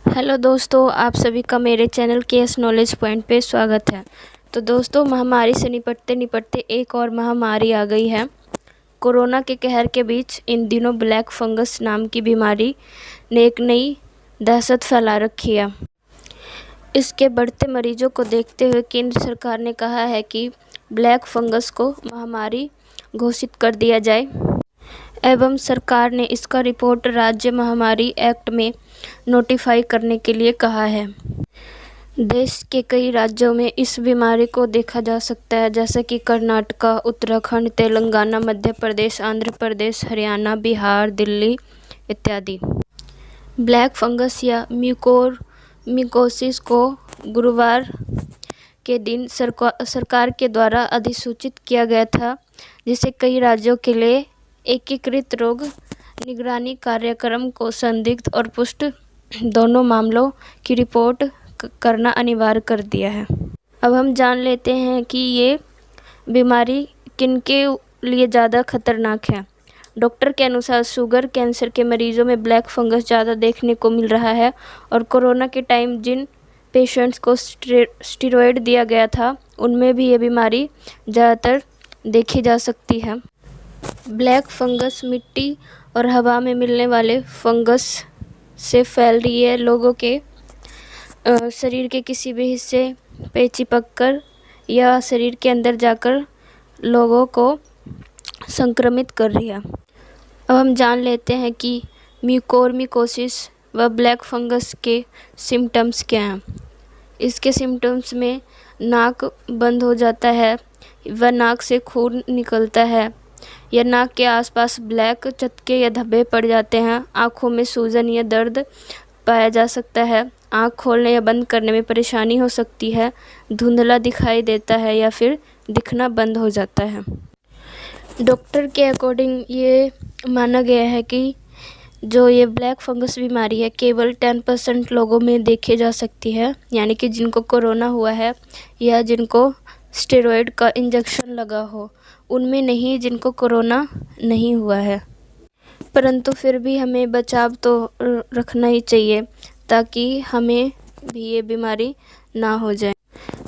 Hello दोस्तों, आप सभी का मेरे चैनल केएस नॉलेज पॉइंट पे स्वागत है। तो दोस्तों, महामारी से निपटते निपटते एक और महामारी आ गई है। कोरोना के कहर के बीच इन दिनों ब्लैक फंगस नाम की बीमारी ने एक नई दहशत फैला रखी है। इसके बढ़ते मरीजों को देखते हुए केंद्र सरकार ने कहा है कि ब्लैक फंगस को महामारी घोषित कर दिया जाए एवं सरकार ने इसका रिपोर्ट राज्य महामारी एक्ट में नोटिफाई करने के लिए कहा है। देश के कई राज्यों में इस बीमारी को देखा जा सकता है, जैसे कि कर्नाटका, उत्तराखंड, तेलंगाना, मध्य प्रदेश, आंध्र प्रदेश, हरियाणा, बिहार, दिल्ली इत्यादि। ब्लैक फंगस या म्यूकोरमिकोसिस को गुरुवार के दिन सरकार के द्वारा अधिसूचित किया गया था, जिसे कई राज्यों के लिए एकीकृत रोग निगरानी कार्यक्रम को संदिग्ध और पुष्ट दोनों मामलों की रिपोर्ट करना अनिवार्य कर दिया है। अब हम जान लेते हैं कि ये बीमारी किनके लिए ज़्यादा खतरनाक है। डॉक्टर के अनुसार शुगर कैंसर के मरीजों में ब्लैक फंगस ज़्यादा देखने को मिल रहा है और कोरोना के टाइम जिन पेशेंट्स को स्टेरॉयड दिया गया था उनमें भी ये बीमारी ज़्यादातर देखी जा सकती है। ब्लैक फंगस मिट्टी और हवा में मिलने वाले फंगस से फैल रही है। लोगों के शरीर के किसी भी हिस्से पे चिपककर या शरीर के अंदर जाकर लोगों को संक्रमित कर रही है। अब हम जान लेते हैं कि म्यूकोरमिकोसिस व ब्लैक फंगस के सिम्टम्स क्या हैं। इसके सिम्टम्स में नाक बंद हो जाता है व नाक से खून निकलता है या नाक के आसपास ब्लैक चटके या धब्बे पड़ जाते हैं। आँखों में सूजन या दर्द पाया जा सकता है। आँख खोलने या बंद करने में परेशानी हो सकती है। धुंधला दिखाई देता है या फिर दिखना बंद हो जाता है। डॉक्टर के अकॉर्डिंग ये माना गया है कि जो ये ब्लैक फंगस बीमारी है केवल 10% लोगों में देखी जा सकती है, यानी कि जिनको कोरोना हुआ है या जिनको स्टेरॉयड का इंजेक्शन लगा हो, उनमें नहीं जिनको कोरोना नहीं हुआ है। परंतु फिर भी हमें बचाव तो रखना ही चाहिए ताकि हमें भी ये बीमारी ना हो जाए।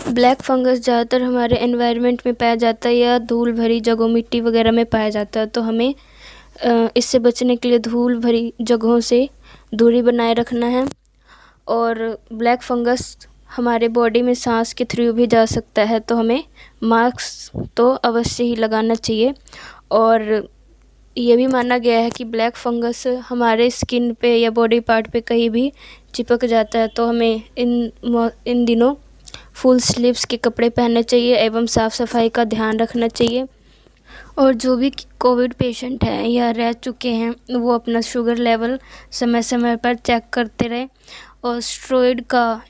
ब्लैक फंगस ज़्यादातर हमारे एनवायरनमेंट में पाया जाता है या धूल भरी जगहों, मिट्टी वगैरह में पाया जाता है, तो हमें इससे बचने के लिए धूल भरी जगहों से दूरी बनाए रखना है। और ब्लैक फंगस हमारे बॉडी में सांस के थ्रू भी जा सकता है, तो हमें मास्क तो अवश्य ही लगाना चाहिए। और ये भी माना गया है कि ब्लैक फंगस हमारे स्किन पे या बॉडी पार्ट पे कहीं भी चिपक जाता है, तो हमें इन दिनों फुल स्लीव्स के कपड़े पहनने चाहिए एवं साफ़ सफाई का ध्यान रखना चाहिए। और जो भी कोविड पेशेंट हैं या रह चुके हैं वो अपना शुगर लेवल समय समय पर चेक करते रहें और स्टेरॉयड का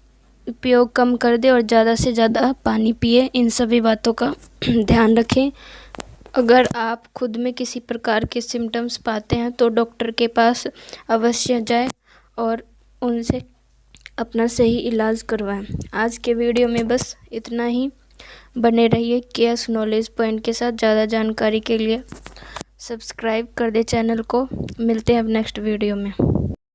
उपयोग कम कर दें और ज़्यादा से ज़्यादा पानी पिए। इन सभी बातों का ध्यान रखें। अगर आप खुद में किसी प्रकार के सिम्टम्स पाते हैं तो डॉक्टर के पास अवश्य जाएं और उनसे अपना सही इलाज करवाएं। आज के वीडियो में बस इतना ही। बने रहिए केएस नॉलेज पॉइंट के साथ। ज़्यादा जानकारी के लिए सब्सक्राइब कर दे चैनल को। मिलते हैं अब नेक्स्ट वीडियो में।